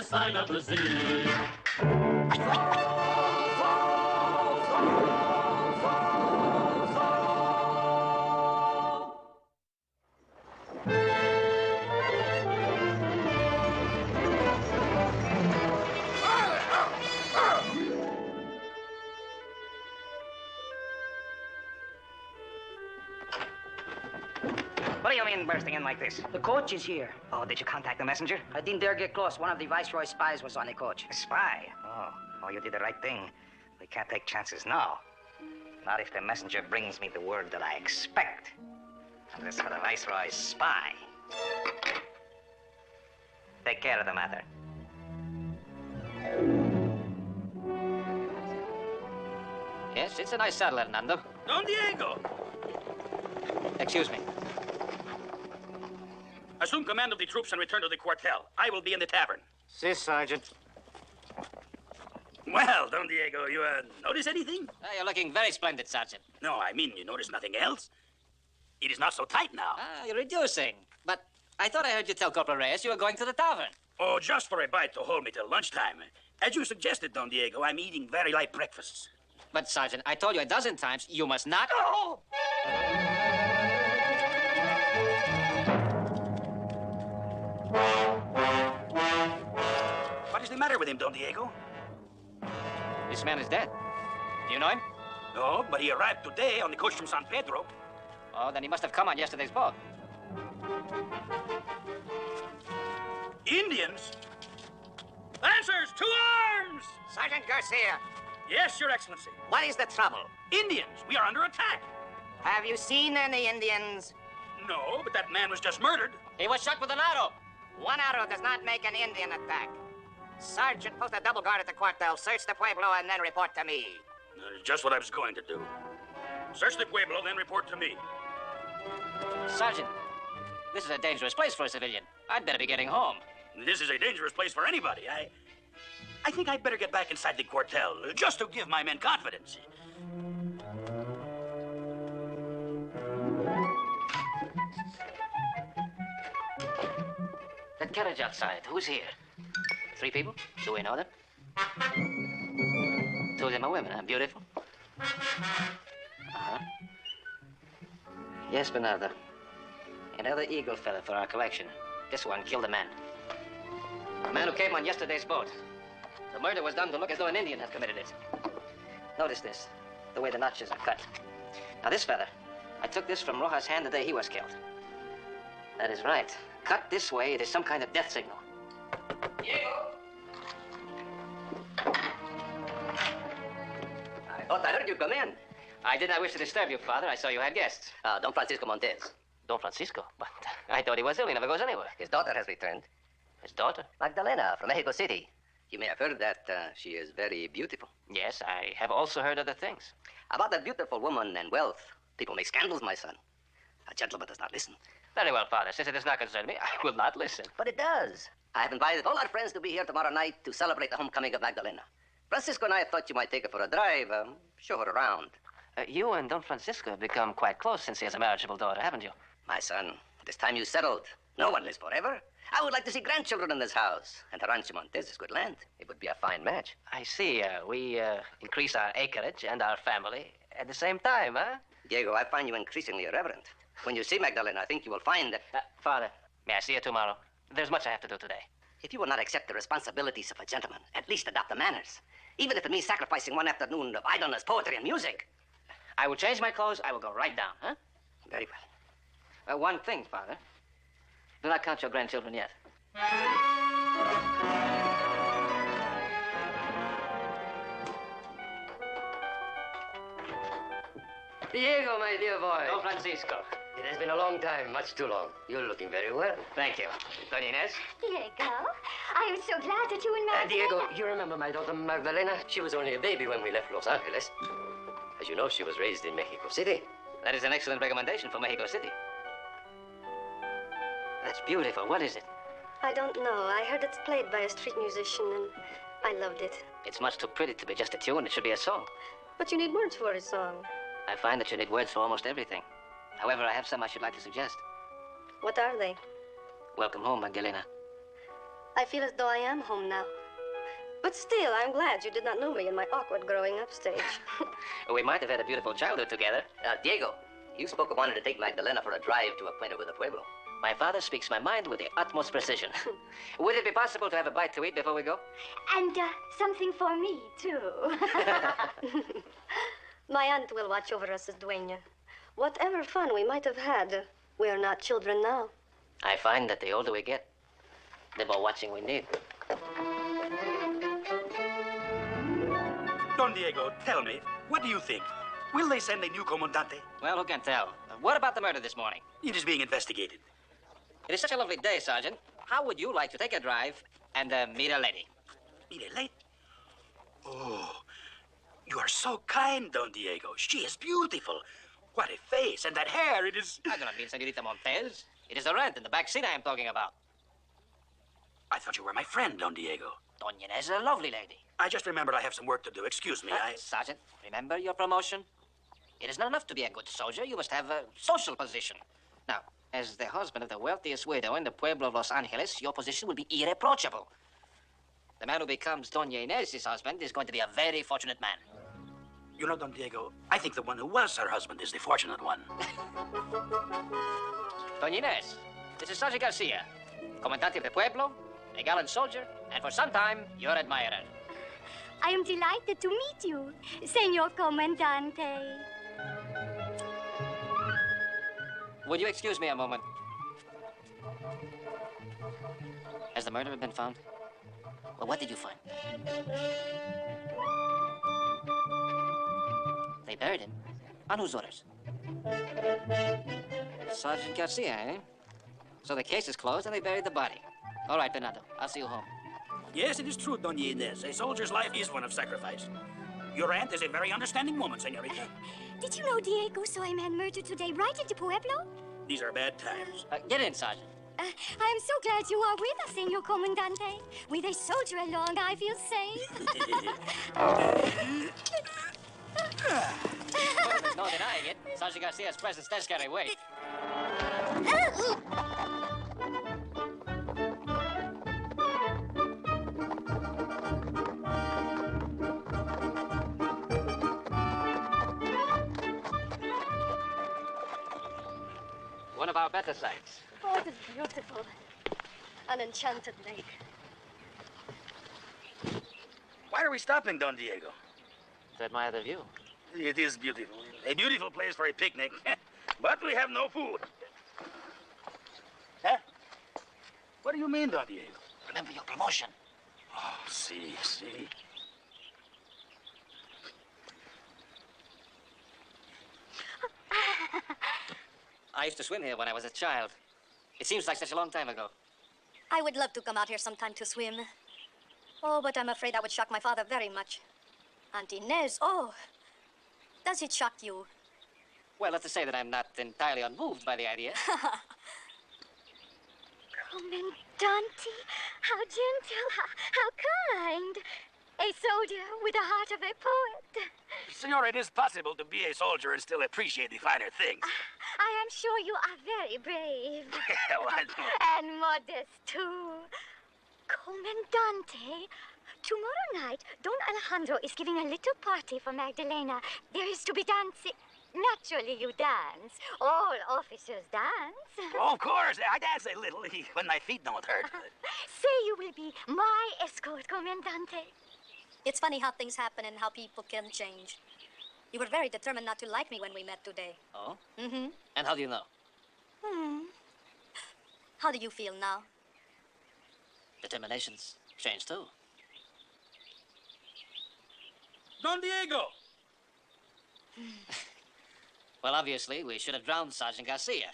the sign of the Z. What do you mean bursting in like this? The coach is here. Oh, did you contact the messenger? I didn't dare get close. One of the Viceroy's spies was on the coach. A spy? Oh, you did the right thing. We can't take chances now. Not if the messenger brings me the word that I expect. And this for the Viceroy's spy. Take care of the matter. Yes, it's a nice saddle, Hernando. Don Diego! Excuse me. Assume command of the troops and return to the quartel. I will be in the tavern. Si, Sergeant. Well, Don Diego, you notice anything? You're looking very splendid, Sergeant. No, I mean, you notice nothing else? It is not so tight now. You're reducing. But I thought I heard you tell Corporal Reyes you were going to the tavern. Oh, just for a bite to hold me till lunchtime. As you suggested, Don Diego, I'm eating very light breakfasts. But, Sergeant, I told you a dozen times you must not... Oh! What is the matter with him, Don Diego? This man is dead. Do you know him? No, but he arrived today on the coast from San Pedro. Oh, then he must have come on yesterday's boat. Indians? Lancers, to arms! Sergeant Garcia, Yes, Your Excellency. what is the trouble? Indians, we are under attack. Have you seen any Indians? No, but that man was just murdered. He was shot with an arrow. One arrow does not make an Indian attack. Sergeant, post a double guard at the quartel, search the Pueblo, and then report to me. Just what I was going to do. Search the Pueblo, then report to me. Sergeant, this is a dangerous place for a civilian. I'd better be getting home. This is a dangerous place for anybody. I think I'd better get back inside the quartel, just to give my men confidence. That carriage outside, who's here? 3 people? Do we know them? 2 of them are women, huh? Beautiful. Uh-huh. Yes, Bernardo. Another eagle feather for our collection. This one killed a man. A man who came on yesterday's boat. The murder was done to look as though an Indian had committed it. Notice this, the way the notches are cut. Now this feather, I took this from Rojas' hand the day he was killed. That is right. Cut this way, it is some kind of death signal. Diego! I thought I heard you come in. I did not wish to disturb you, Father. I saw you had guests. Don Francisco Montez. Don Francisco? But I thought he was ill. He never goes anywhere. His daughter has returned. His daughter? Magdalena from Mexico City. You may have heard that she is very beautiful. Yes, I have also heard other things. About that beautiful woman and wealth, people make scandals, my son. A gentleman does not listen. Very well, Father. Since it does not concern me, I will not listen. But it does. I have invited all our friends to be here tomorrow night to celebrate the homecoming of Magdalena. Francisco and I thought you might take her for a drive, show her around. You and Don Francisco have become quite close since he has a marriageable daughter, haven't you? My son, this time you settled. No one lives forever. I would like to see grandchildren in this house. And Rancho Montez is good land. It would be a fine match. I see. We increase our acreage and our family at the same time, huh? Diego, I find you increasingly irreverent. When you see Magdalena, I think you will find that... Father, may I see you tomorrow? There's much I have to do today. If you will not accept the responsibilities of a gentleman, at least adopt the manners. Even if it means sacrificing one afternoon of idleness, poetry, and music. I will change my clothes. I will go right down, huh? Very well. One thing, Father. Do not count your grandchildren yet. Diego, my dear boy. Don Francisco. It has been a long time, much too long. You're looking very well. Thank you. Doña Inez? Diego, I am so glad that you and Magdalena... Diego, you remember my daughter Magdalena? She was only a baby when we left Los Angeles. As you know, she was raised in Mexico City. That is an excellent recommendation for Mexico City. That's beautiful. What is it? I don't know. I heard it's played by a street musician, and I loved it. It's much too pretty to be just a tune. It should be a song. But you need words for a song. I find that you need words for almost everything. However, I have some I should like to suggest. What are they? Welcome home, Magdalena. I feel as though I am home now. But still, I'm glad you did not know me in my awkward growing up stage. We might have had a beautiful childhood together. Diego, you spoke of wanting to take Magdalena for a drive to acquaint her with the pueblo. My father speaks my mind with the utmost precision. Would it be possible to have a bite to eat before we go? And something for me, too. My aunt will watch over us as dueña. Whatever fun we might have had, we are not children now. I find that the older we get, the more watching we need. Don Diego, tell me, what do you think? Will they send a new comandante? Well, who can tell? What about the murder this morning? It is being investigated. It is such a lovely day, Sergeant. How would you like to take a drive and meet a lady? Meet a lady? Oh, you are so kind, Don Diego. She is beautiful. What a face, and that hair, it is... I do not mean Senorita Montez. It is the rent in the back seat I am talking about. I thought you were my friend, Don Diego. Doña Inez is a lovely lady. I just remembered I have some work to do. Excuse me, Sergeant, remember your promotion? It is not enough to be a good soldier. You must have a social position. Now, as the husband of the wealthiest widow in the pueblo of Los Angeles, your position will be irreproachable. The man who becomes Doña Inez's husband is going to be a very fortunate man. You know, Don Diego, I think the one who was her husband is the fortunate one. Doña Inez, this is Sergeant Garcia, Comandante of the Pueblo, a gallant soldier, and for some time, your admirer. I am delighted to meet you, Senor Comandante. Would you excuse me a moment? Has the murderer been found? Well, what did you find? They buried him. On whose orders? Sergeant Garcia, eh? So the case is closed and they buried the body. All right, Bernardo, I'll see you home. Yes, it is true, Doña Inez. A soldier's life is one of sacrifice. Your aunt is a very understanding woman, senorita. Did you know Diego saw a man murdered today right in the Pueblo? These are bad times. Get in, Sergeant. I am so glad you are with us, Senor Comandante. With a soldier along, I feel safe. Well, there's no denying it. Sergeant Garcia's presence does carry weight. One of our better sites. Oh, it is beautiful. An enchanted lake. Why are we stopping, Don Diego? To admire the view. It is beautiful. A beautiful place for a picnic. But we have no food. Huh? What do you mean, Don Diego? Remember your promotion. Oh, see. I used to swim here when I was a child. It seems like such a long time ago. I would love to come out here sometime to swim. Oh, but I'm afraid I would shock my father very much. Aunt Inez, oh, does it shock you? Well, let's say that I'm not entirely unmoved by the idea. Comandante, how gentle, how kind. A soldier with the heart of a poet. Senora, it is possible to be a soldier and still appreciate the finer things. I am sure you are very brave. Well, I don't... And modest, too. Comandante, tomorrow night, Don Alejandro is giving a little party for Magdalena. There is to be dancing. Naturally, you dance. All officers dance. Oh, of course. I dance a little when my feet don't hurt. Say you will be my escort, Comandante. It's funny how things happen and how people can change. You were very determined not to like me when we met today. Oh? Mm-hmm. And how do you know? How do you feel now? Determinations change, too. Don Diego! Well, obviously, we should have drowned Sergeant Garcia.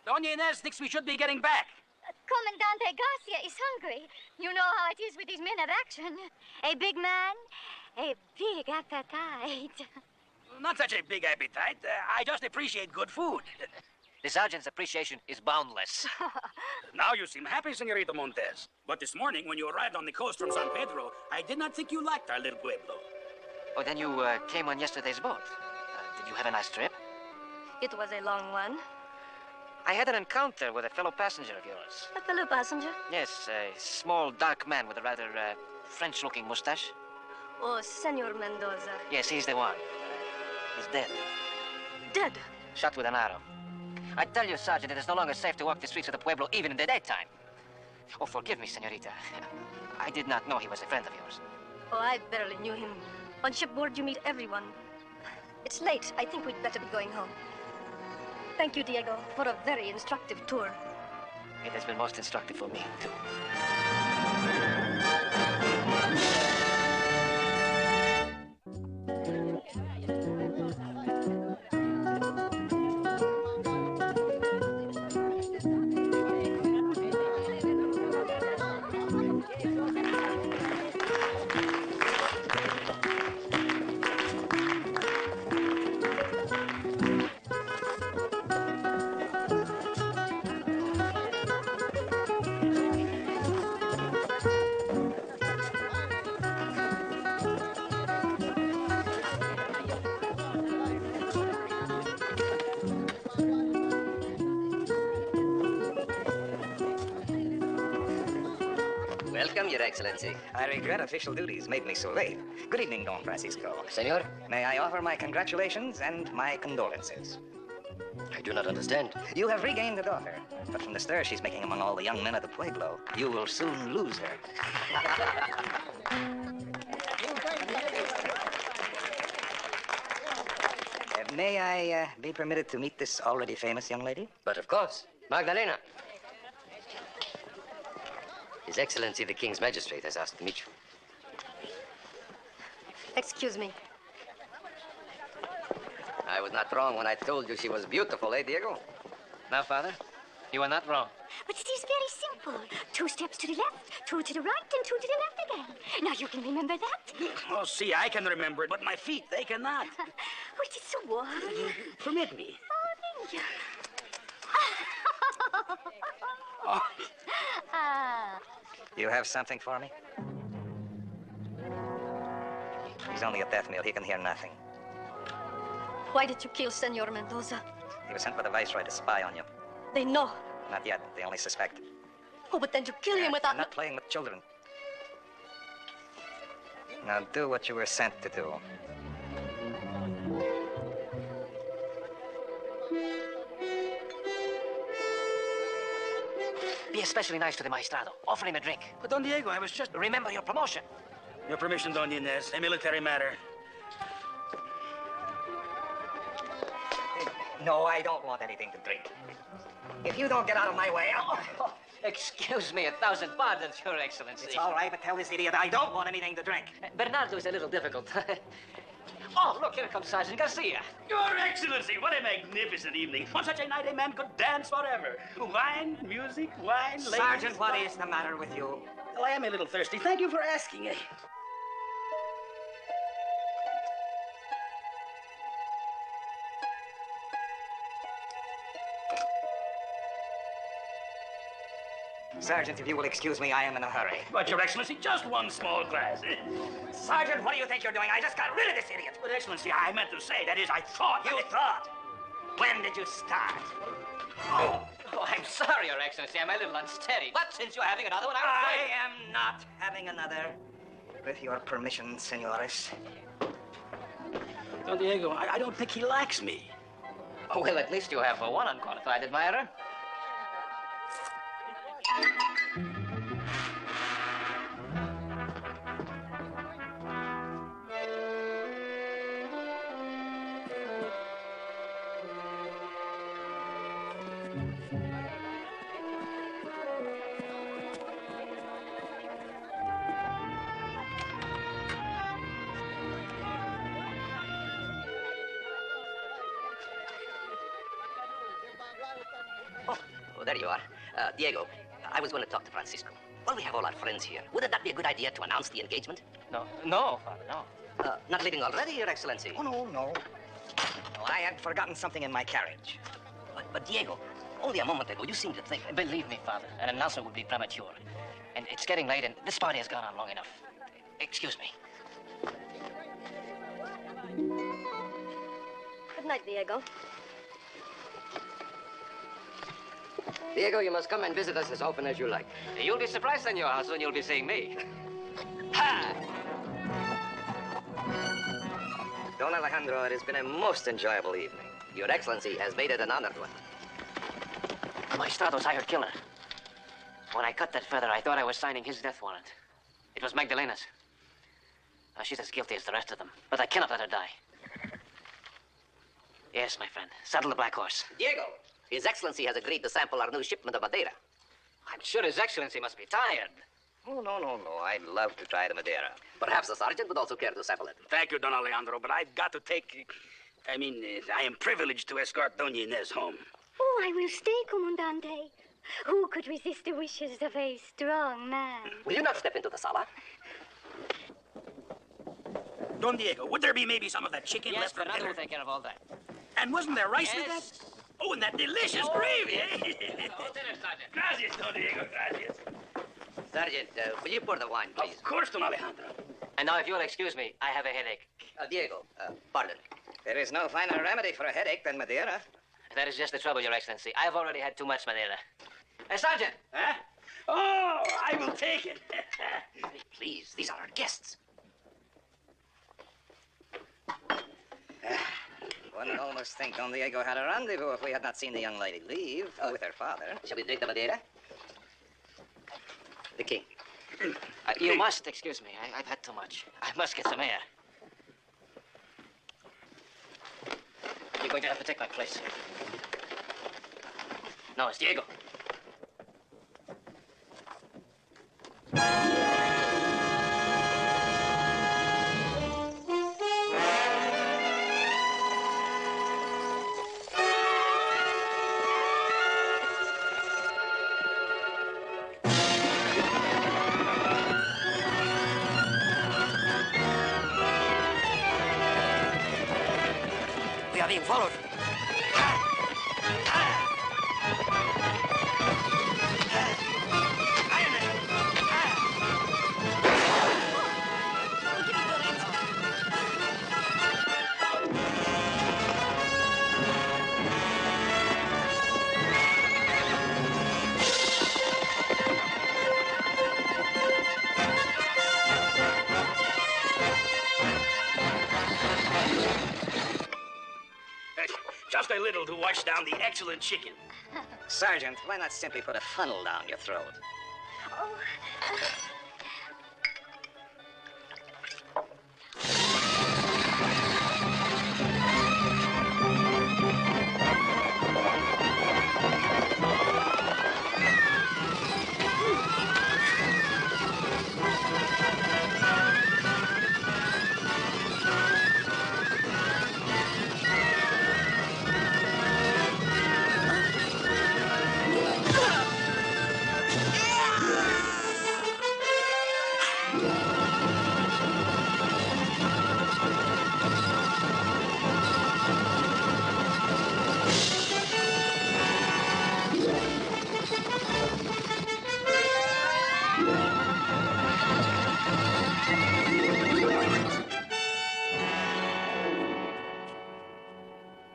Doña Inez thinks we should be getting back. Comandante Garcia is hungry. You know how it is with these men of action. A big man, a big appetite. Not such a big appetite. I just appreciate good food. The sergeant's appreciation is boundless. Now you seem happy, Senorita Montez. But this morning, when you arrived on the coast from San Pedro, I did not think you liked our little pueblo. Oh, then you came on yesterday's boat. Did you have a nice trip? It was a long one. I had an encounter with a fellow passenger of yours. A fellow passenger? Yes, a small, dark man with a rather French-looking mustache. Oh, Senor Mendoza. Yes, he's the one. He's dead. Dead? Shot with an arrow. I tell you, Sergeant, it is no longer safe to walk the streets of the Pueblo even in the daytime. Oh, forgive me, senorita. I did not know he was a friend of yours. Oh, I barely knew him. On shipboard, you meet everyone. It's late. I think we'd better be going home. Thank you, Diego, for a very instructive tour. It has been most instructive for me, too. Welcome, Your Excellency. I regret official duties made me so late. Good evening, Don Francisco. Senor, May I offer my congratulations and my condolences? I do not understand. You have regained a daughter, but from the stir she's making among all the young men of the Pueblo, you will soon lose her. May I be permitted to meet this already famous young lady? But of course, Magdalena. His Excellency, the King's Magistrate, has asked to meet you. Excuse me. I was not wrong when I told you she was beautiful, eh, Diego? Now, Father, you are not wrong. But it is very simple. 2 steps to the left, 2 to the right, and 2 to the left again. Now you can remember that? Oh, see, I can remember it, but my feet, they cannot. Oh, it is so warm. Permit me. Oh, thank you. Oh. Ah. You have something for me? He's only a death mule. He can hear nothing. Why did you kill Senor Mendoza? He was sent by the Viceroy to spy on you. They know. Not yet. They only suspect. Oh, but then you kill him without... I'm not playing with children. Now do what you were sent to do. Be especially nice to the maestrado. Offer him a drink. But Don Diego, I was just... Remember your promotion. Your permission, Don Inez. A military matter. No, I don't want anything to drink. If you don't get out of my way, I'll... Excuse me, 1,000 pardons, Your Excellency. It's all right, but tell this idiot I don't want anything to drink. Bernardo is a little difficult. Oh, look, here comes Sergeant Garcia. Your Excellency, what a magnificent evening. On such a night, a man could dance forever. Wine, music, wine, ladies... Sergeant, what is the matter with you? Well, I am a little thirsty. Thank you for asking. Sergeant, if you will excuse me, I am in a hurry. But, Your Excellency, just one small glass. Sergeant, what do you think you're doing? I just got rid of this idiot. But, Excellency, I meant to say, that is, I thought... You thought? When did you start? Oh. Oh, I'm sorry, Your Excellency. I'm a little unsteady. But since you're having another one, I am not having another. With your permission, senores. Don Diego, I don't think he likes me. Oh, well, at least you have one unqualified admirer. Oh, there you are. Diego, I was going to talk to Francisco. Well, we have all our friends here. Wouldn't that be a good idea to announce the engagement? No, Father, no. Not leaving already, Your Excellency? Oh, no. I had forgotten something in my carriage. But Diego, only a moment ago, you seemed to think... Believe me, Father, an announcement would be premature. And it's getting late, and this party has gone on long enough. Excuse me. Good night, Diego. Diego, you must come and visit us as often as you like. You'll be surprised, senor, how soon you'll be seeing me. Ha! Don Alejandro, it has been a most enjoyable evening. Your Excellency has made it an honored one. Maestrado's hired killer. When I cut that feather, I thought I was signing his death warrant. It was Magdalena's. Now, she's as guilty as the rest of them, but I cannot let her die. Yes, my friend. Saddle the black horse. Diego, His Excellency has agreed to sample our new shipment of Madeira. I'm sure His Excellency must be tired. Oh, no. I'd love to try the Madeira. Perhaps the sergeant would also care to sample it. Thank you, Don Alejandro, but I've got to take... I am privileged to escort Doña Inez home. Oh, I will stay, Comandante. Who could resist the wishes of a strong man? Will you not step into the sala? Don Diego, would there be maybe some of that chicken Yes, left from Fernando dinner? will take care of all that. And wasn't there rice with Yes. that? Oh, and that delicious gravy, eh? Dinner, Sergeant. Gracias, Don Diego, gracias. Sergeant, will you pour the wine, please? Of course, Don Alejandro. And now, if you'll excuse me, I have a headache. Diego, pardon. There is no finer remedy for a headache than Madeira. That is just the trouble, Your Excellency. I have already had too much Madeira. Sergeant! Huh? Oh, I will take it. Please, these are our guests. One would almost think Don Diego had a rendezvous if we had not seen the young lady leave with her father. Shall we drink the Madeira? The king. You must excuse me. I've had too much. I must get some air. You're going to have to take my place. No, it's Diego. We are being followed. Just a little to wash down the excellent chicken. Sergeant, why not simply put a funnel down your throat? Oh,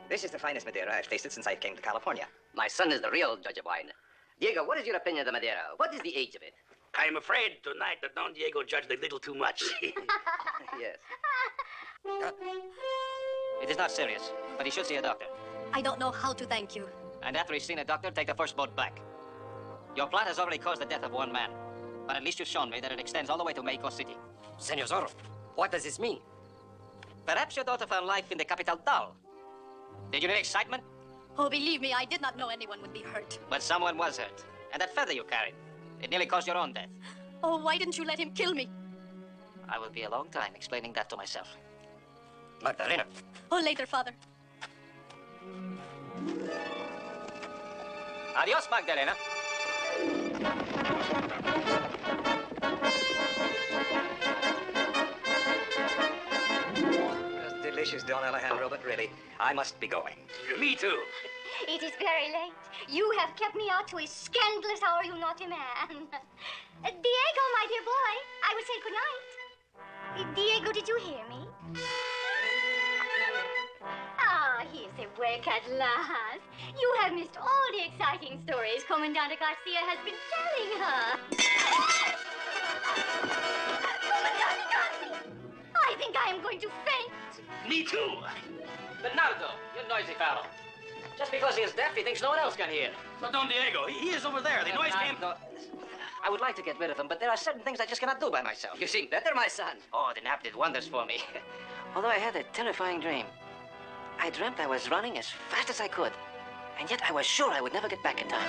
This is the finest Madeira I've tasted since I came to California. My son is the real judge of wine. Diego, what is your opinion of the Madeira? What is the age of it? I'm afraid tonight that Don Diego judged a little too much. Yes. It is not serious, but he should see a doctor. I don't know how to thank you. And after he's seen a doctor, take the first boat back. Your plot has already caused the death of one man. But at least you've shown me that it extends all the way to Mexico City. Senor Zorro, what does this mean? Perhaps your daughter found life in the capital dull. Did you need excitement? Oh, believe me, I did not know anyone would be hurt. But someone was hurt. And that feather you carried, it nearly caused your own death. Oh, why didn't you let him kill me? I will be a long time explaining that to myself. Magdalena. Oh, later, Father. Adios, Magdalena. That's delicious, Don Alejandro, but really, I must be going. Me too. it is very late. You have kept me out to a scandalous hour, you naughty man. Diego, my dear boy, I will say good night. Diego, did you hear me? Ah, he is awake at last. You have missed all the exciting stories Commandante Garcia has been telling her. Commandante Garcia! I think I am going to faint. Me too. Bernardo, you noisy fellow. Just because he is deaf, he thinks no one else can hear. But Don Diego, he is over there. The noise came... I would like to get rid of him, but there are certain things I just cannot do by myself. You seem better, my son. Oh, the nap did wonders for me. Although I had a terrifying dream. I dreamt I was running as fast as I could, and yet I was sure I would never get back in time.